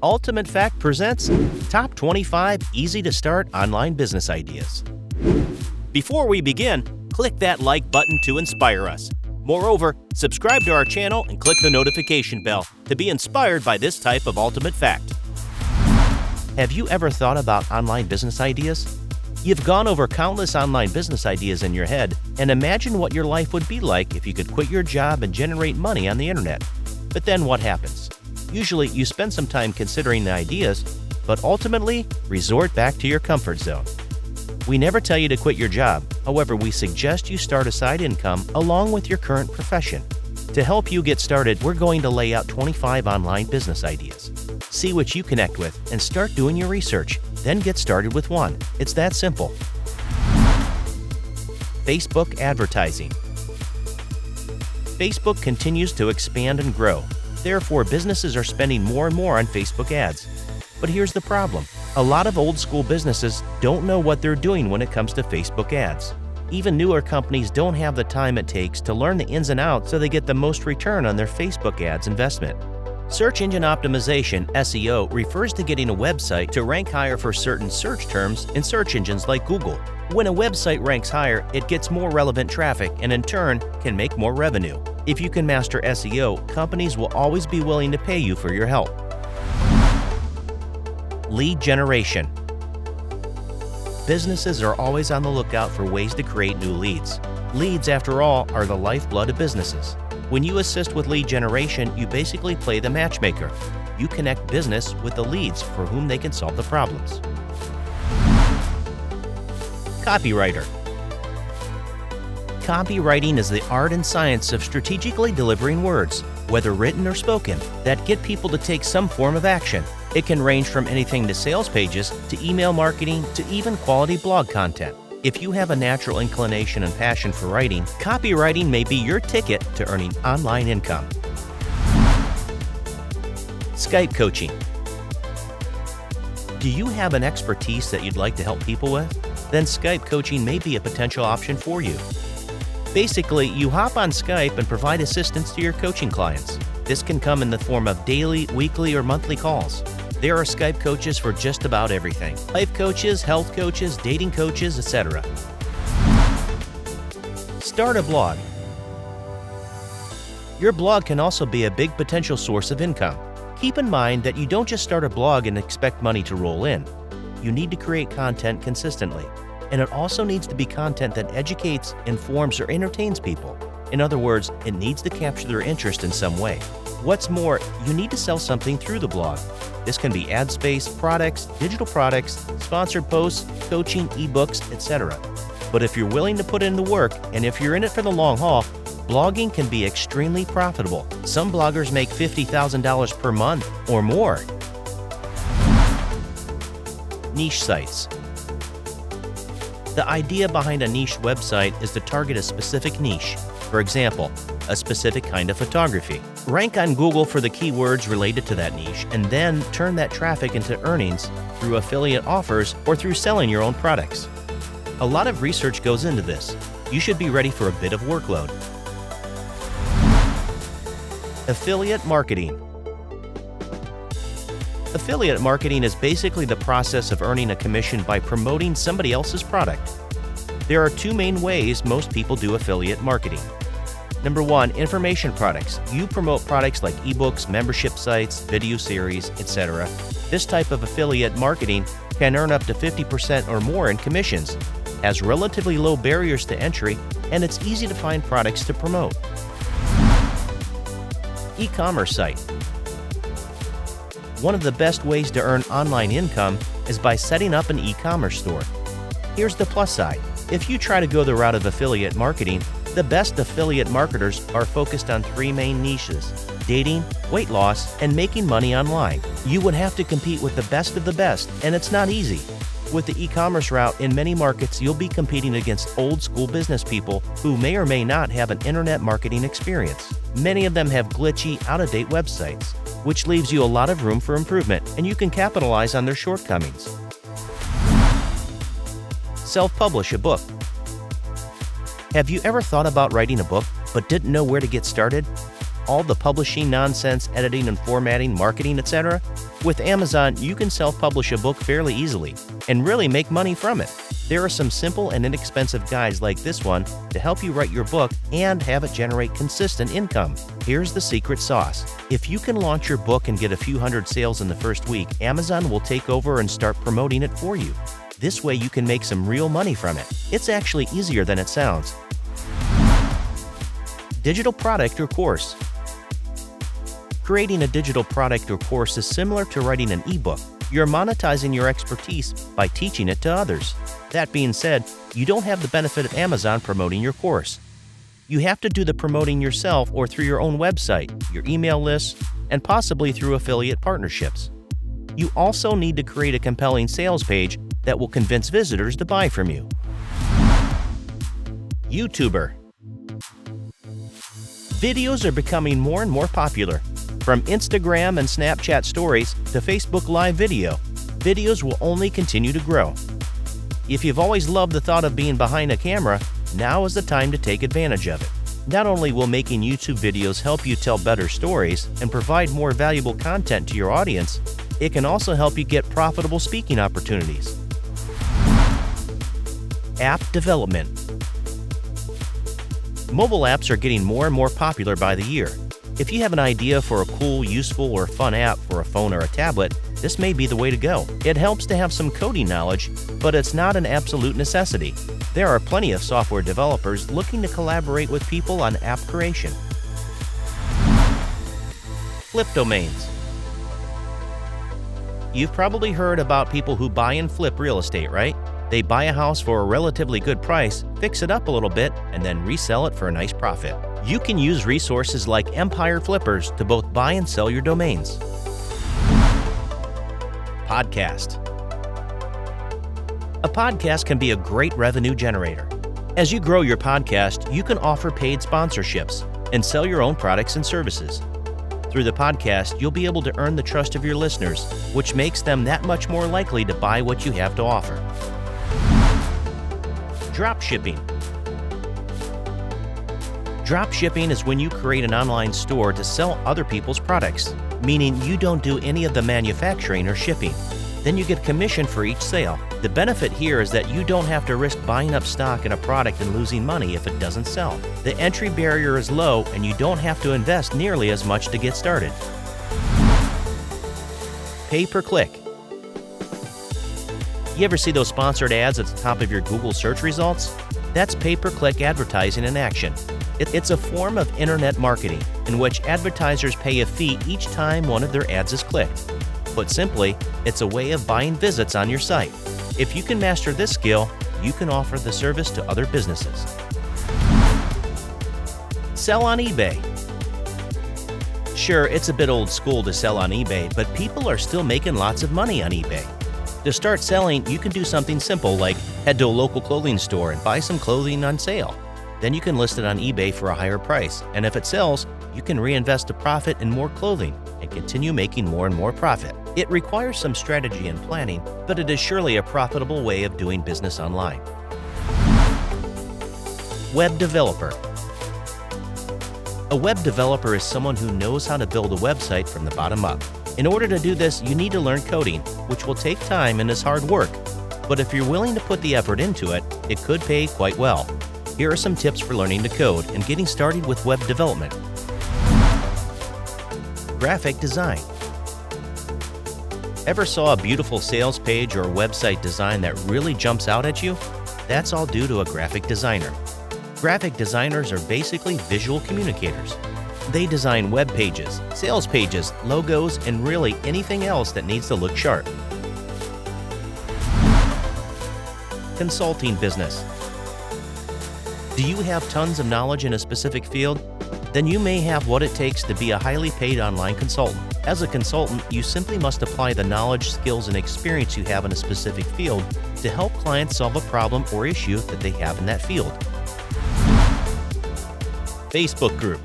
Ultimate Fact presents Top 25 Easy to Start Online Business Ideas. Before we begin, click that like button to inspire us. Moreover, subscribe to our channel and click the notification bell to be inspired by this type of ultimate fact. Have you ever thought about online business ideas? You've gone over countless online business ideas in your head and imagine what your life would be like if you could quit your job and generate money on the internet. But then what happens? Usually you spend some time considering the ideas, but ultimately resort back to your comfort zone. We never tell you to quit your job. However, we suggest you start a side income along with your current profession. To help you get started, we're going to lay out 25 online business ideas. See what you connect with and start doing your research. Then get started with one. It's that simple. Facebook advertising. Facebook continues to expand and grow. Therefore, businesses are spending more and more on Facebook ads. But here's the problem. A lot of old school businesses don't know what they're doing when it comes to Facebook ads. Even newer companies don't have the time it takes to learn the ins and outs so they get the most return on their Facebook ads investment. Search engine optimization, SEO, refers to getting a website to rank higher for certain search terms in search engines like Google. When a website ranks higher, it gets more relevant traffic and in turn can make more revenue. If you can master SEO, companies will always be willing to pay you for your help. Lead generation. Businesses are always on the lookout for ways to create new leads. Leads, after all, are the lifeblood of businesses. When you assist with lead generation, you basically play the matchmaker. You connect business with the leads for whom they can solve the problems. Copywriter. Copywriting is the art and science of strategically delivering words, whether written or spoken, that get people to take some form of action. It can range from anything to sales pages, to email marketing, to even quality blog content. If you have a natural inclination and passion for writing, copywriting may be your ticket to earning online income. Skype coaching. Do you have an expertise that you'd like to help people with? Then Skype coaching may be a potential option for you. Basically, you hop on Skype and provide assistance to your coaching clients. This can come in the form of daily, weekly, or monthly calls. There are Skype coaches for just about everything. Life coaches, health coaches, dating coaches, etc. Start a blog. Your blog can also be a big potential source of income. Keep in mind that you don't just start a blog and expect money to roll in. You need to create content consistently. And it also needs to be content that educates, informs, or entertains people. In other words, it needs to capture their interest in some way. What's more, you need to sell something through the blog. This can be ad space, products, digital products, sponsored posts, coaching, ebooks, etc. But if you're willing to put in the work, and if you're in it for the long haul, blogging can be extremely profitable. Some bloggers make $50,000 per month or more. Niche sites. The idea behind a niche website is to target a specific niche. For example, a specific kind of photography. Rank on Google for the keywords related to that niche and then turn that traffic into earnings through affiliate offers or through selling your own products. A lot of research goes into this. You should be ready for a bit of workload. Affiliate marketing. Affiliate marketing is basically the process of earning a commission by promoting somebody else's product. There are two main ways most people do affiliate marketing. Number one, information products. You promote products like ebooks, membership sites, video series, etc. This type of affiliate marketing can earn up to 50% or more in commissions, has relatively low barriers to entry, and it's easy to find products to promote. E-commerce site. One of the best ways to earn online income is by setting up an e-commerce store. Here's the plus side. If you try to go the route of affiliate marketing, the best affiliate marketers are focused on three main niches: dating, weight loss, and making money online. You would have to compete with the best of the best, and it's not easy. With the e-commerce route, in many markets, you'll be competing against old school business people who may or may not have an internet marketing experience. Many of them have glitchy, out-of-date websites, which leaves you a lot of room for improvement, and you can capitalize on their shortcomings. Self-publish a book. Have you ever thought about writing a book but didn't know where to get started? all the publishing nonsense, editing and formatting, marketing, etc. With Amazon, you can self-publish a book fairly easily and really make money from it. There are some simple and inexpensive guides like this one to help you write your book and have it generate consistent income. Here's the secret sauce. If you can launch your book and get a few hundred sales in the first week, Amazon will take over and start promoting it for you. This way you can make some real money from it. It's actually easier than it sounds. Digital product or course. Creating a digital product or course is similar to writing an ebook. You're monetizing your expertise by teaching it to others. That being said, you don't have the benefit of Amazon promoting your course. You have to do the promoting yourself or through your own website, your email list, and possibly through affiliate partnerships. You also need to create a compelling sales page that will convince visitors to buy from you. YouTuber. Videos are becoming more and more popular. From Instagram and Snapchat stories to Facebook Live video, videos will only continue to grow. If you've always loved the thought of being behind a camera, now is the time to take advantage of it. Not only will making YouTube videos help you tell better stories and provide more valuable content to your audience, it can also help you get profitable speaking opportunities. App development. Mobile apps are getting more and more popular by the year. If you have an idea for a cool, useful, or fun app for a phone or a tablet, this may be the way to go. It helps to have some coding knowledge, but it's not an absolute necessity. There are plenty of software developers looking to collaborate with people on app creation. Flip domains. You've probably heard about people who buy and flip real estate, right? They buy a house for a relatively good price, fix it up a little bit, and then resell it for a nice profit. You can use resources like Empire Flippers to both buy and sell your domains. Podcast. A podcast can be a great revenue generator. As you grow your podcast, you can offer paid sponsorships and sell your own products and services. Through the podcast, you'll be able to earn the trust of your listeners, which makes them that much more likely to buy what you have to offer. Dropshipping. Dropshipping is when you create an online store to sell other people's products, meaning you don't do any of the manufacturing or shipping. Then you get commission for each sale. The benefit here is that you don't have to risk buying up stock in a product and losing money if it doesn't sell. The entry barrier is low and you don't have to invest nearly as much to get started. Pay per click. You ever see those sponsored ads at the top of your Google search results? That's pay-per-click advertising in action. It's a form of internet marketing in which advertisers pay a fee each time one of their ads is clicked. Put simply, it's a way of buying visits on your site. If you can master this skill, you can offer the service to other businesses. Sell on eBay. Sure, it's a bit old school to sell on eBay, but people are still making lots of money on eBay. To start selling, you can do something simple like head to a local clothing store and buy some clothing on sale. Then you can list it on eBay for a higher price, and if it sells, you can reinvest the profit in more clothing and continue making more and more profit. It requires some strategy and planning, but it is surely a profitable way of doing business online. Web developer. A web developer is someone who knows how to build a website from the bottom up. In order to do this, you need to learn coding, which will take time and is hard work. But if you're willing to put the effort into it, it could pay quite well. Here are some tips for learning to code and getting started with web development. Graphic design. Ever saw a beautiful sales page or website design that really jumps out at you? That's all due to a graphic designer. Graphic designers are basically visual communicators. They design web pages, sales pages, logos, and really anything else that needs to look sharp. Consulting business. Do you have tons of knowledge in a specific field? Then you may have what it takes to be a highly paid online consultant. As a consultant, you simply must apply the knowledge, skills, and experience you have in a specific field to help clients solve a problem or issue that they have in that field. Facebook group.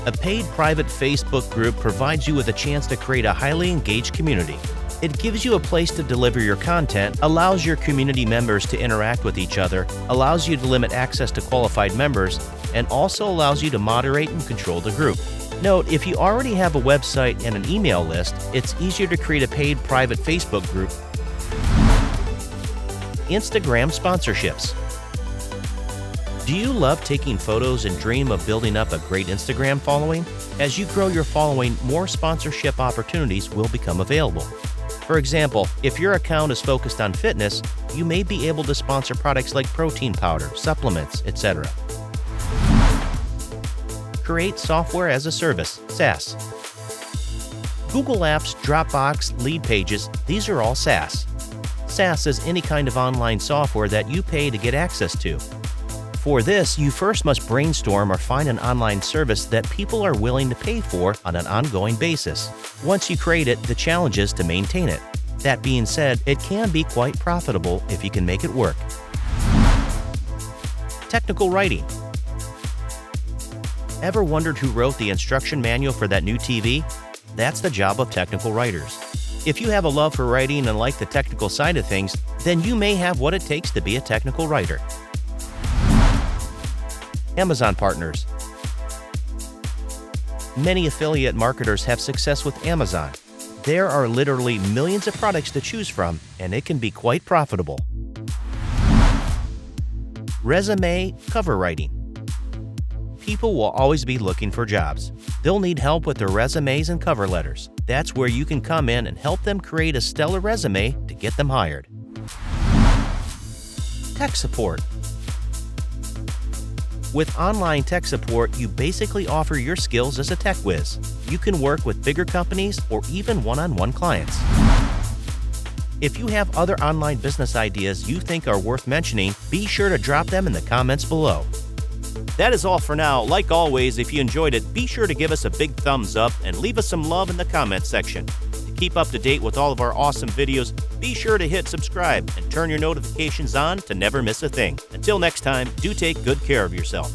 A paid private Facebook group provides you with a chance to create a highly engaged community. It gives you a place to deliver your content, allows your community members to interact with each other, allows you to limit access to qualified members, and also allows you to moderate and control the group. Note, if you already have a website and an email list, it's easier to create a paid private Facebook group. Instagram sponsorships. Do you love taking photos and dream of building up a great Instagram following? As you grow your following, more sponsorship opportunities will become available. For example, if your account is focused on fitness, you may be able to sponsor products like protein powder, supplements, etc. Create software as a service, SaaS. Google Apps, Dropbox, Lead Pages, these are all SaaS. SaaS is any kind of online software that you pay to get access to. For this, you first must brainstorm or find an online service that people are willing to pay for on an ongoing basis. Once you create it, the challenge is to maintain it. That being said, it can be quite profitable if you can make it work. Technical writing. Ever wondered who wrote the instruction manual for that new TV? That's the job of technical writers. If you have a love for writing and like the technical side of things, then you may have what it takes to be a technical writer. Amazon partners. Many affiliate marketers have success with Amazon. There are literally millions of products to choose from, and it can be quite profitable. Resume cover writing. People will always be looking for jobs. They'll need help with their resumes and cover letters. That's where you can come in and help them create a stellar resume to get them hired. Tech support. With online tech support, you basically offer your skills as a tech whiz. You can work with bigger companies or even one-on-one clients. If you have other online business ideas you think are worth mentioning, be sure to drop them in the comments below. That is all for now. Like always, if you enjoyed it, be sure to give us a big thumbs up and leave us some love in the comments section. To keep up to date with all of our awesome videos, be sure to hit subscribe and turn your notifications on to never miss a thing. Until next time, do take good care of yourself.